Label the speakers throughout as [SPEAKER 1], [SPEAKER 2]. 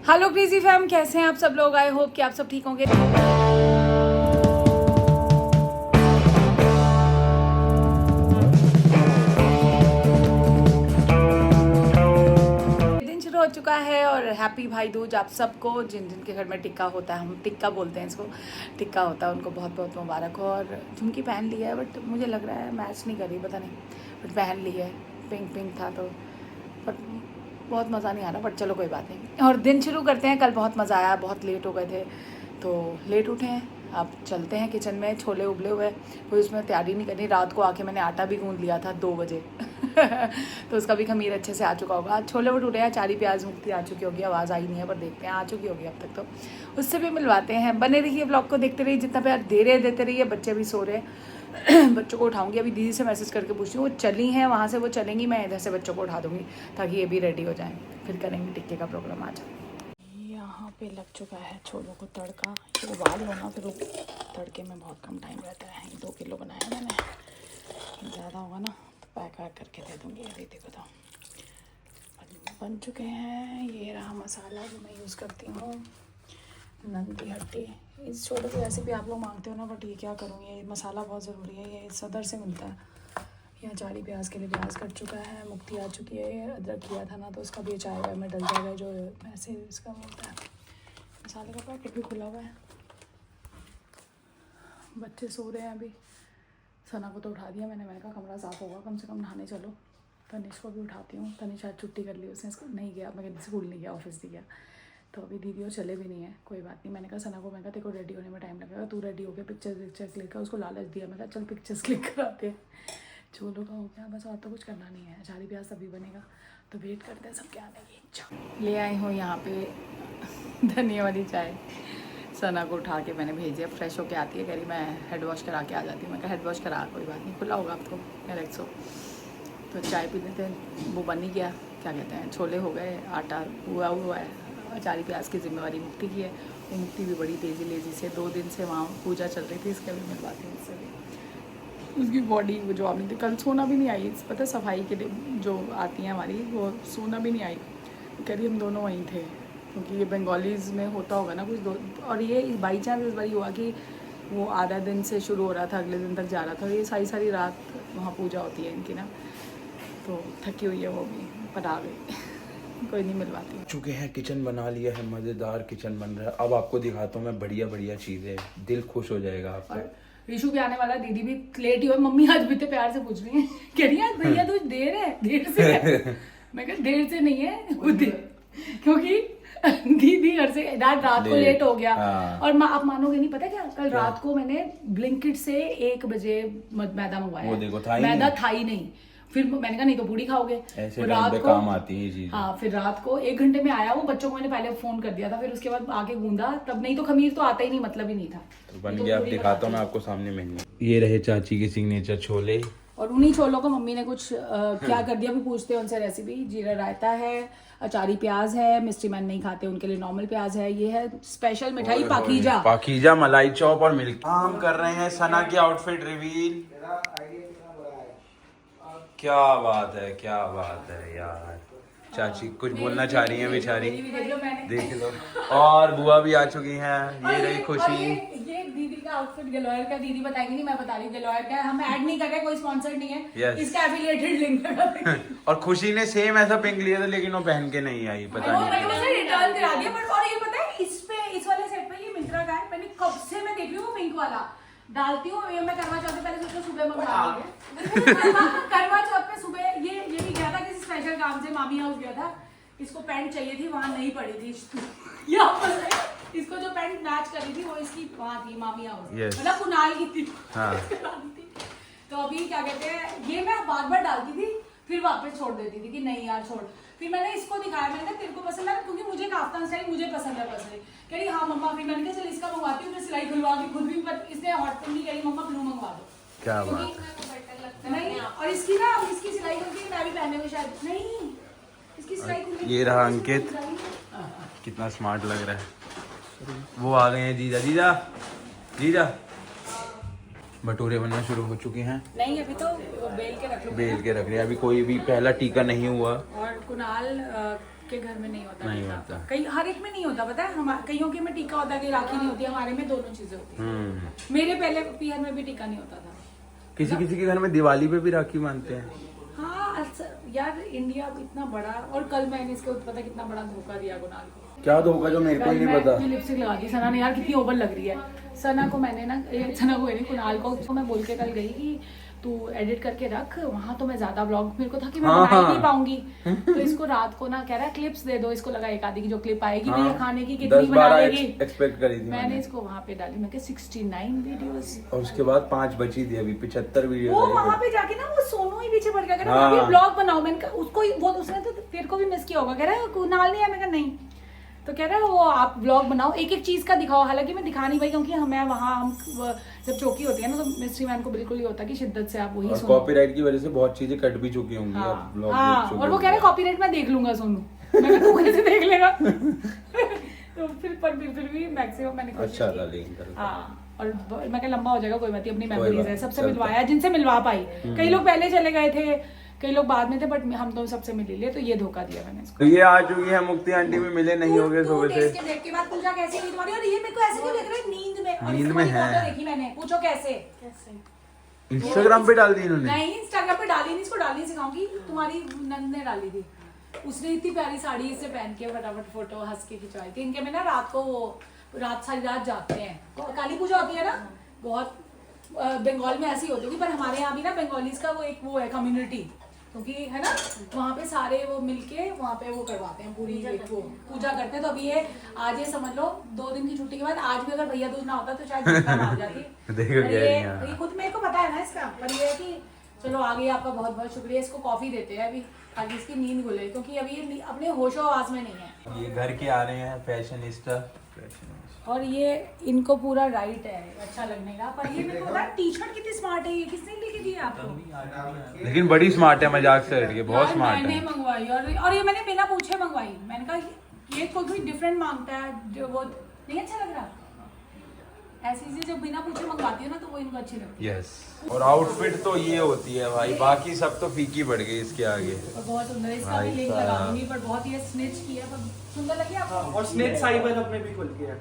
[SPEAKER 1] Hello crazy fam, कैसे हैं आप सब लोग। आई होप कि आप सब ठीक होंगे। दिन शुरू हो चुका है और हैप्पी भाई दूज आप सबको। जिन जिन के घर में टिक्का होता है, हम टिक्का बोलते हैं इसको, टिक्का होता है, उनको बहुत बहुत मुबारक हो। और झुमकी पहन ली है, बट मुझे लग रहा है मैच नहीं कर रही, पता नहीं, बट पहन ली है। पिंक पिंक था तो, बट बहुत मज़ा नहीं आ रहा, बट चलो कोई बात नहीं। और दिन शुरू करते हैं। कल बहुत मज़ा आया, बहुत लेट हो गए थे तो लेट उठे हैं। अब चलते हैं किचन में। छोले उबले हुए, कोई उसमें तैयारी नहीं करनी। रात को आके मैंने आटा भी गूंद लिया था 2 बजे तो उसका भी खमीर अच्छे से आ चुका होगा। छोले भटूरे हैं, चारी प्याज मुक्ति आ चुकी होगी, आवाज़ आई नहीं है पर देखते हैं, आ चुकी होगी अब तक तो। उससे भी मिलवाते हैं। बने रहिए, ब्लॉग को देखते रहिए, जितना प्यार दे रहे देते रहिए। बच्चे भी सो रहे हैं बच्चों को उठाऊंगी। अभी दीदी से मैसेज करके पूछती हूँ, वो चली हैं वहाँ से, वो चलेंगी, मैं इधर से बच्चों को उठा दूँगी ताकि ये भी रेडी हो जाएँ, फिर करेंगे टिक्के का प्रोग्राम आज। यहाँ पे लग चुका है छोलों को तड़का। ये उबाल लो ना, फिर तड़के में बहुत कम टाइम रहता है। 2 किलो बनाया मैंने, ज़्यादा होगा ना तो पैक वैक करके दे दूँगी। अभी देखो तो बन चुके हैं। ये रहा मसाला जो मैं यूज़ करती हूँ, नंदी हट्टी। इस छोले की रेसिपी आप लोग मांगते हो ना, बट ये क्या करूँ, ये मसाला बहुत ज़रूरी है। ये सदर से मिलता है। यहाँ चारी प्याज के लिए प्याज कट चुका है, मुक्ति आ चुकी है। अदरक किया था ना तो उसका भी चाय वाय में डल जाएगा, जो ऐसे इसका होता है। मसाले का पैकेट भी खुला हुआ है। बच्चे सो रहे हैं अभी। सना को तो उठा दिया मैंने कहा कमरा साफ़ होगा, कम से कम नहाने चलो। तनिष को भी उठाती हूँ। तनिष शायद छुट्टी कर ली उसने, नहीं गया, मैं स्कूल नहीं गया, ऑफिस नहीं गया। तो अभी दीदी और चले भी नहीं है, कोई बात नहीं। मैंने कहा सना को, मैं कहा तेरे को रेडी होने में टाइम लगेगा, तू रेडी हो गया, पिक्चर्स क्लिक कर। उसको लालच दिया, मैं कहा चल पिक्चर्स क्लिक कराते हैं। छोलों का हो गया बस, और तो कुछ करना नहीं है। चारी प्याज तभी बनेगा, तो वेट करते हैं सबके आने की। ले आई हूँ यहाँ पे धनिया वाली चाय। सना को उठा के मैंने भेज दिया, फ्रेश होके आती है, कह रही मैं हेड वॉश करा के आ जाती हूँ। मैं कहा हेड वॉश करा, कोई बात नहीं, खुला होगा आपको एलेक्सो। तो चाय पी लेते हैं। वो बन ही गया, क्या कहते हैं, छोले हो गए, आटा हुआ है। चारी प्याज की जिम्मेवारी मुक्ति की है। वो मुक्ति भी बड़ी तेज़ी लेजी से 2 दिन से वहाँ पूजा चल रही थी, इसके भी मिलवाती हूँ उससे भी। उसकी बॉडी वो जो आपने, कल सोना भी नहीं आई, पता है, सफाई के लिए जो आती हैं हमारी, वो सोना भी नहीं आई। कह रही हम दोनों वहीं थे, क्योंकि ये बंगालीज़ में होता होगा ना कुछ दो। और ये बाई चांस इस बार हुआ कि वो आधा दिन से शुरू हो रहा था, अगले दिन तक जा रहा था। ये सारी रात वहाँ पूजा होती है इनकी ना, तो थकी हुई है वो भी, पर आ गई कोई नहीं, मिलवाती हूँ।
[SPEAKER 2] चुके हैं, किचन बना लिया है, मज़ेदार किचन बन रहा है। अब आपको दिखाता हूँ मैं बढ़िया बढ़िया चीज़ें, दिल खुश हो जाएगा आपका।
[SPEAKER 1] ऋषु भी आने वाला है, दीदी भी लेट ही हुआ। मम्मी आज भी प्यार से पूछ रही है, कह रही है भैया तुझ देर है, देर से है। मैं कहा देर से नहीं है, क्योंकि दीदी घर से रात को लेट हो गया। और आप मानोगे नहीं, पता क्या, कल रात को मैंने ब्लिंकिट से 1 बजे मैदा मंगवाया।
[SPEAKER 2] वो देखो, था ही
[SPEAKER 1] मैदा था ही नहीं। फिर मैंने कहा नहीं तो बूढ़ी खाओगे,
[SPEAKER 2] ऐसे रात को काम आती है चीज।
[SPEAKER 1] हाँ, फिर रात को 1 घंटे में आया वो। बच्चों को मैंने पहले फोन कर दिया था, फिर उसके बाद आके गूंदा, तब नहीं तो खमीर तो आता ही नहीं, मतलब ही नहीं था।
[SPEAKER 2] तो बन गया, अब दिखाता हूँ मैं आपको सामने मेन्यू। ये रहे चाची के सिग्नेचर छोले,
[SPEAKER 1] और उन्हीं छोलों को मम्मी ने कुछ क्या कर दिया, भी पूछते हैं उनसे रेसिपी। जीरा रायता है, अचारी प्याज है, मिस्ट्री मैन नहीं खाते उनके लिए नॉर्मल प्याज है। ये है स्पेशल मिठाई
[SPEAKER 2] पाकीजा मलाई चॉप और मिल्क। हम कर रहे हैं सना की आउटफिट रिवील। क्या बात है, क्या बात है यार। चाची कुछ बोलना चाह रही हैं बेचारी, देख लो। और बुआ भी आ चुकी हैं। ये रही खुशी।
[SPEAKER 1] ये दीदी का आउटफिट गलोयर का, दीदी बताएंगी नहीं, मैं बता रही हूँ गलोयर का। हम ऐड नहीं कर रहे, कोई स्पॉन्सर नहीं है।
[SPEAKER 2] yes.
[SPEAKER 1] इसका एफिलिएटेड लिंक लगा
[SPEAKER 2] और खुशी ने सेम ऐसा पिंक लिया था, लेकिन वो पहन के नहीं आई, पता नहीं
[SPEAKER 1] रिटर्न करा दिया। बट और ये पता है, इस वाले सेट पे, ये मिंत्रा का है, मैंने कब से मैं देख रही हूँ पिंक वाला डालती हूँ। ये मैं करवा चौथ पहले सोचा सुबह मंगवा करवा चौथ पे सुबह। ये भी गया था किसी स्पेशल काम से, मामी हाउस गया था। इसको पैंट चाहिए थी, वहां नहीं पड़ी थी। यहाँ पर इसको जो पैंट मैच कर रही थी वो इसकी वहां थी, मामी हाउस, मतलब कुनाल की थी। हाँ। तो अभी क्या कहते हैं, ये मैं बार डालती थी, फिर वापस छोड़ देती थी कि नहीं यार छोड़। फिर मैंने इसको दिखाया, मैंने कहा तेरे को पसंद है, क्योंकि मुझे काफ्तान स्टाइल मुझे पसंद है पर्सनली। कह रही हाँ मम्मा। फिर मैंने कहा चल इसका मंगवाती हूँ, सिलाई खुलवा के खुद भी, पर इसने हॉट पिन नहीं करी, मम्मा ब्लू मंगवा दो।
[SPEAKER 2] क्या बात
[SPEAKER 1] नहीं, और इसकी ना, इसकी सिलाई खुलती है, मैं भी पहनने में शायद नहीं, इसकी सिलाई खुलती।
[SPEAKER 2] ये रहा अंकित, कितना स्मार्ट लग रहा है। वो आ गए हैं जीजा। जीजा जीजा भटूरे बनना शुरू हो चुके हैं।
[SPEAKER 1] नहीं अभी तो बेल के रख लो,
[SPEAKER 2] बेल के रख रहे हैं, अभी कोई भी पहला टीका नहीं हुआ।
[SPEAKER 1] और कुणाल सबके घर में नहीं होता
[SPEAKER 2] नहीं
[SPEAKER 1] टीका।
[SPEAKER 2] होता।
[SPEAKER 1] कई हर एक में नहीं होता, पता है। हम कईयों के में टीका होता है, कहीं राखी नहीं होती, हमारे में दोनों चीजें होती है। मेरे पहले पीहर में भी टीका नहीं होता था।
[SPEAKER 2] किसी किसी के घर में दिवाली पे भी राखी बांधते हैं।
[SPEAKER 1] हाँ यार, इंडिया इतना बड़ा। और कल मैंने इसके पता कितना बड़ा धोखा दिया कुणाल को।
[SPEAKER 2] क्या धोखा जो मेरे को ही नहीं पता।
[SPEAKER 1] लिपस्टिक लगा दी सना ने यार, कितनी ओवर लग रही है। सना को मैंने ना, सना को नहीं, कुणाल को उसको मैं बोल के कल गई कि तू एडिट करके रख, वहाँ तो मैं ज्यादा व्लॉग, मेरे को था कि मैं बना ही नहीं पाऊंगी। तो इसको रात को ना कह रहा है क्लिप्स दे दो, इसको लगा एक आधी की जो क्लिप आएगी भैया खाने की कितनी बना लेगी,
[SPEAKER 2] एक्सपेक्ट करी थी
[SPEAKER 1] मैंने इसको वहाँ पे डाली। मैं 69 वीडियोस,
[SPEAKER 2] और उसके बाद 5 बची थी, अभी 75 वीडियो।
[SPEAKER 1] वो वहाँ पे जाके ना वो सोनू ही पीछे पड़ गया, कह रहा है ब्लॉग बनाओ। मैंने कहा उसको, वो उसने तो तेरे को भी मिस किया होगा, कह रहा है कुणाल नहीं है। मैं कहा नहीं, तो कह रहा है वो आप ब्लॉग बनाओ, एक एक चीज का दिखाओ। हालांकि मैं दिखा नहीं पाई क्योंकि हमें वहाँ, हम जब चौकी होती है ना, तो मिस्ट्री मैन को बिल्कुल ही होता है कि शिद्दत से आप वही सुनो।
[SPEAKER 2] कॉपीराइट की वजह से बहुत चीजें कट भी चुकी होंगी।
[SPEAKER 1] हाँ, और वो कह रहा है कॉपीराइट मैं देख लूंगा सोनू। मैंने तू कैसे देख लेगा। तो फिर भी मैक्सिमम मैंने
[SPEAKER 2] अच्छा था लेकिन।
[SPEAKER 1] हाँ, और मैं कहा लंबा हो जाएगा, कोई बात नहीं, अपनी मेमोरीज है। सबसे मिलवाया जिनसे मिलवा पाई। कई लोग पहले चले गए थे, कई लोग बाद में थे, बट हम तो सबसे मिल लिए। तो ये धोखा दिया मैंने इसको।
[SPEAKER 2] तो ये आ चुकी है मुक्ति आंटी भी, मिले नहीं होंगे सुबह से।
[SPEAKER 1] देख के बाद पूजा कैसी हुई तुम्हारी, और ये मेरे को ऐसे क्यों लग रहा है नींद में। और
[SPEAKER 2] नींद
[SPEAKER 1] इसकी
[SPEAKER 2] में
[SPEAKER 1] फोटो
[SPEAKER 2] है।
[SPEAKER 1] देखी मैंने, पूछो कैसे।
[SPEAKER 2] इंस्टाग्राम पे डाल दी इन्होंने।
[SPEAKER 1] नहीं, इंस्टाग्राम पे डाली नहीं, इसको डालनी सिखाऊंगी। तुम्हारी नंद ने डाली थी, उसने इतनी प्यारी साड़ी इसे पहन के फटाफट फोटो हंस के खिंचवाई थी। इनके में ना रात को वो सारी रात जागते हैं, काली पूजा होती है ना, बहुत बंगाल में ऐसी होती है। पर हमारे यहाँ भी ना बंगालीज का वो है कम्युनिटी, क्योंकि है ना वहाँ पे सारे वो मिलके वहाँ पे वो करवाते हैं, पूरी एक वो पूजा करते हैं। तो अभी ये आज ये समझ लो 2 दिन की छुट्टी के बाद आज भी अगर भैया दूज ना होता तो शायद जिंदा मार जाती।
[SPEAKER 2] देखो
[SPEAKER 1] ये खुद मेरे को पता है ना इसका, पर ये है कि चलो आगे आपका बहुत बहुत शुक्रिया। इसको कॉफी देते हैं अभी, आगे इसकी नींद खुले, क्योंकि अभी ये अपने होशो आवाज में नहीं है।
[SPEAKER 2] ये घर के आ रहे हैं फैशनिस्टा,
[SPEAKER 1] और ये इनको पूरा राइट है अच्छा लगने का। पर ये मेरे को पता टी शर्ट कितनी स्मार्ट है, ये किसने लेके दी आपको।
[SPEAKER 2] लेकिन बड़ी स्मार्ट है, मजाक से हट के बहुत स्मार्ट है।
[SPEAKER 1] मैंने मंगवाई, और ये मैंने बिना पूछे मंगवाई। मैंने कहा ये कोई डिफरेंट मांगता है, जो वो नहीं अच्छा लग रहा। ऐसी चीजें जब बिना पूछे मंगवाती हो ना, तो वो इनको अच्छी लगती है।
[SPEAKER 2] यस, और आउटफिट तो ये होती है भाई, बाकी सब तो फीकी पड़ गई इसके आगे।
[SPEAKER 1] और बहुत सुंदर है, इसका भी लिंक लगा दूंगी। पर बहुत ही स्निच किया, पर सुंदर लगी आपको।
[SPEAKER 3] और स्नेच साइबर अपने भी खुल के है।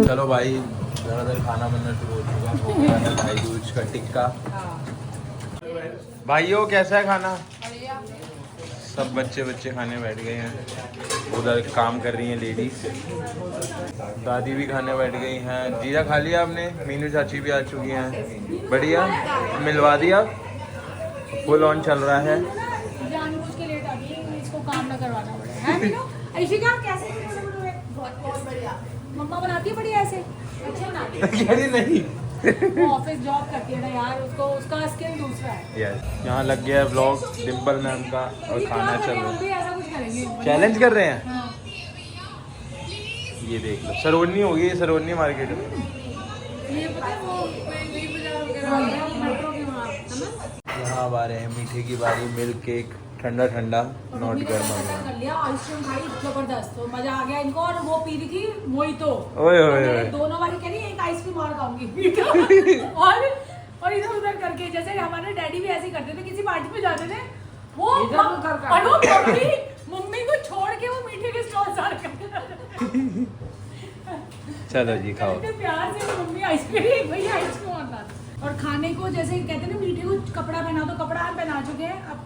[SPEAKER 2] चलो भाई, ज़्यादातर खाना बनना शुरू हो चुका हो गया है। भाई दूज का टिक्का। भाइयों कैसा है खाना? सब बच्चे खाने बैठ गए हैं। उधर काम कर रही हैं लेडीज, दादी भी खाने बैठ गई हैं। जीजा खा लिया आपने? मीनू चाची भी आ चुकी हैं। बढ़िया, मिलवा दिया, फुल ऑन चल रहा है।
[SPEAKER 1] जानबूझ के लेट आ गई, इसको काम ना करवाना पड़े है मीनू। ऐशिका कैसे बहुत बढ़िया मम्मा बनाती है, बढ़िया ऐसे अच्छे बनाती है।
[SPEAKER 2] कह रही नहीं,
[SPEAKER 1] वो ऑफिस जॉब करती है ना यार, उसको उसका स्किल दूसरा है।
[SPEAKER 2] यस, यहाँ लग गया है व्लॉग डिम्पल मैम का, और खाना चल रहा
[SPEAKER 1] हम
[SPEAKER 2] है।
[SPEAKER 1] भी ऐसा कुछ करेंगे,
[SPEAKER 2] चैलेंज कर रहे हैं।
[SPEAKER 1] हाँ।
[SPEAKER 2] ये देख लो, सरोजनी होगी, ये सरोजनी मार्केट में।
[SPEAKER 1] ये पता है वो नई बाजार वगैरह मेट्रो के वहाँ है ना।
[SPEAKER 2] यहाँ अब आ रहे हैं मीठे की बारी, मिल्क केक, ठंडा ठंडा, नॉट गर्मा गर्म।
[SPEAKER 1] कर लिया आइसक्रीम खाई जबरदस्त, तो मजा आ गया इनको। और वो पी रही थी मोहितो,
[SPEAKER 2] ओए ओए
[SPEAKER 1] तो
[SPEAKER 2] ओए।
[SPEAKER 1] दोनों वाली कह रही एक आइसक्रीम और खाऊंगी। और इधर उधर करके, जैसे हमारे डैडी भी ऐसे ही करते थे, किसी पार्टी में जाते थे वो और वो मम्मी को छोड़ के वो मीठे के स्टॉल सारे करते।
[SPEAKER 2] चलो जी खाओ।
[SPEAKER 1] इतने प्यार से वो मम्मी आइसक्रीम, भैया आइसक्रीम और ला दो। और खाने को जैसे कहते हैं ना, मीठे को कपड़ा पहना दो, कपड़ा हम पहना चुके हैं अब।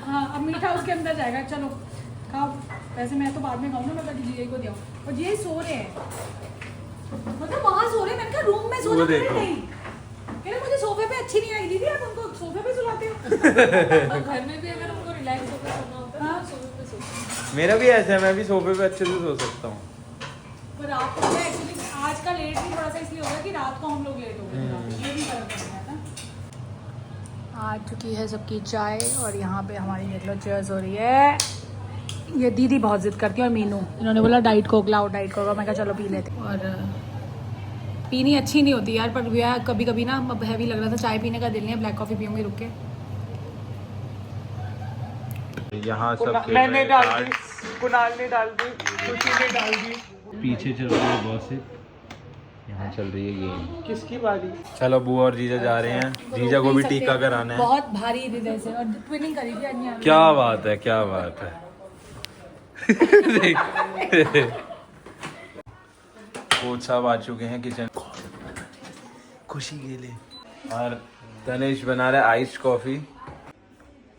[SPEAKER 1] हाँ, अब मीठा उसके अंदर जाएगा। चलो खाओ। वैसे मैं तो बाद में खाऊँ ना, मैं पहले जीए को दिया। और जीए सो रहे हैं, मतलब वहाँ सो रहे हैं। मैंने कहा रूम में सोना नहीं, कह रहे मुझे सोफे पे अच्छी नहीं आई। दीदी आप उनको सोफे पे सुलाते हो। घर में भी अगर उनको रिलैक्स होकर सोना होता है, सोफे पे सो।
[SPEAKER 2] मेरा भी ऐसा है, मैं भी सोफे पे अच्छे से सो सकता हूँ।
[SPEAKER 1] पर रात को एक्चुअली आज का लेट भी थोड़ा सा इसलिए होगा कि रात को हम लोग लेट हो गए, ये भी फर्क पड़ गया था। आ चुकी है सबकी चाय, और यहाँ पे हमारी देख लो चेयर्स हो रही है। ये दीदी बहुत जिद करती है और मीनू इन्होंने बोला डाइट कोक लाओ, डाइट कोक। मैं कहा चलो पी लेते। और पीनी अच्छी नहीं होती यार, पर भैया कभी कभी ना अब हैवी लग रहा था, चाय पीने का दिल नहीं है, ब्लैक कॉफ़ी पीऊँगी रुक के।
[SPEAKER 2] यहाँ सब
[SPEAKER 3] मैंने डाल दी, कुणाल ने डाल दी, खुशी ने डाल दी।
[SPEAKER 2] पीछे चल रही है गॉसिप, यहाँ चल रही है गेम।
[SPEAKER 3] किसकी बारी?
[SPEAKER 2] चलो बुआ और जीजा जा रहे हैं, जीजा को भी टीका कराना है।
[SPEAKER 1] बहुत भारी हृदय से, और ट्विनिंग करी थी अन्या।
[SPEAKER 2] क्या बात है, क्या बात है। कोच साहब आ चुके हैं किचन, खुशी के लिए। और तनेश बना रहा है आइस कॉफी।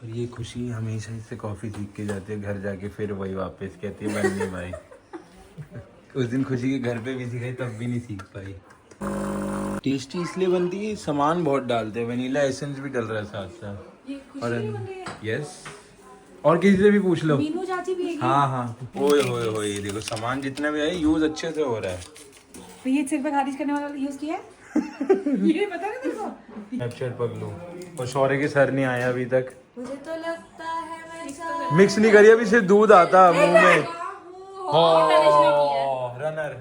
[SPEAKER 2] और ये खुशी हमेशा इससे कॉफी सीख के जाती है, घर जाके फिर वही वापस कहती है बननी भाई। उस दिन खुशी के घर पे भी सिखाई, तब भी नहीं सीख पाई। टेस्टी इसलिए बनती है, सामान बहुत डालते हैं, वनीला एसेंस भी डल रहा है साथ साथ। और यस, और किसी से भी पूछ लो,
[SPEAKER 1] मीनू चाची भी है।
[SPEAKER 2] हाँ हाँ, ओए होए होए, ये देखो सामान जितना भी है यूज अच्छे से हो रहा है।
[SPEAKER 1] तो ये सिर पे खारिज करने वाला यूज किया है। ये पता नहीं तेरे को?
[SPEAKER 2] स्नैपचैट पगलू। और शौर्य के सर नहीं आया अभी तक,
[SPEAKER 1] मुझे तो लगता है
[SPEAKER 2] मिक्स नहीं करी अभी, सिर्फ दूध आता मुंह में। रनर,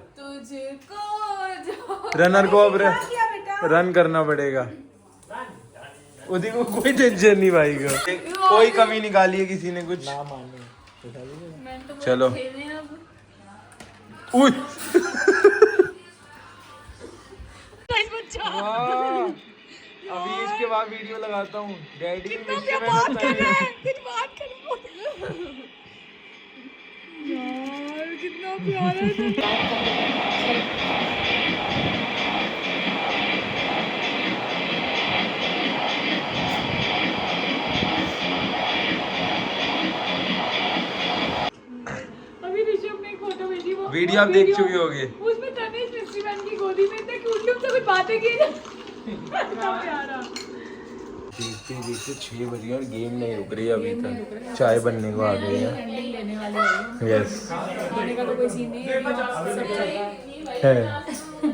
[SPEAKER 2] रनर को अब रन करना पड़ेगा। उदी को कोई टेंशन नहीं भाई को, कोई कमी निकाली है किसी ने कुछ। चलो उई अभी इसके बाद वीडियो लगाता हूँ, डैडी
[SPEAKER 1] कितना प्यारा है।
[SPEAKER 2] वीडियो आप देख चुके होगे।
[SPEAKER 1] उसमें तनेश मिस्ट्री मैन की गोदी में इतने क्यूट से कुछ बातें की। कितना प्यारा।
[SPEAKER 2] देखते देखते 6 बज गए और गेम नहीं रुक रही है अभी तक, चाय बनने को आ गई है।
[SPEAKER 1] एंडिंग लेने वाले हैं।
[SPEAKER 2] यस,
[SPEAKER 1] खाने का तो कोई सीन नहीं है, सब चल रहा है।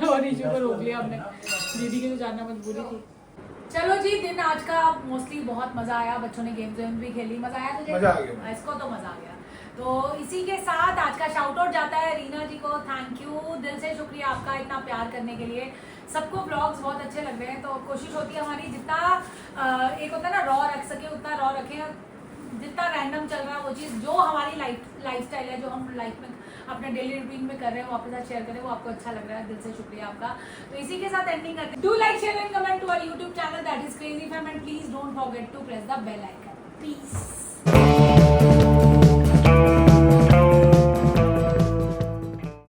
[SPEAKER 1] और ईशू को रोक लिया हमने, दीदी के तो जाना मजबूरी थी। चलो जी, दिन आज का मोस्टली बहुत मजा आया, बच्चों ने गेम भी खेली। मजा आया तुझे?
[SPEAKER 3] मजा आ गया।
[SPEAKER 1] इसको तो मजा आ गया। तो इसी के साथ आज का शाउट आउट जाता है रीना जी को। थैंक यू, दिल से शुक्रिया आपका इतना प्यार करने के लिए। सबको ब्लॉग्स बहुत अच्छे लग रहे हैं, तो कोशिश होती है हमारी जितना एक होता है ना रॉ रख सके उतना रॉ रखें। जितना रैंडम चल रहा है वो चीज़, जो हमारी लाइफ स्टाइल है, जो हम लाइफ में अपने डेली रूटीन में कर रहे हैं वो आपके साथ शेयर करें, वो आपको अच्छा लग रहा है, दिल से शुक्रिया आपका। तो इसी के साथ एंडिंग करते हैं। Do like, share and comment to our YouTube channel that is crazy fam, and please don't forget to press the bell icon. Piece.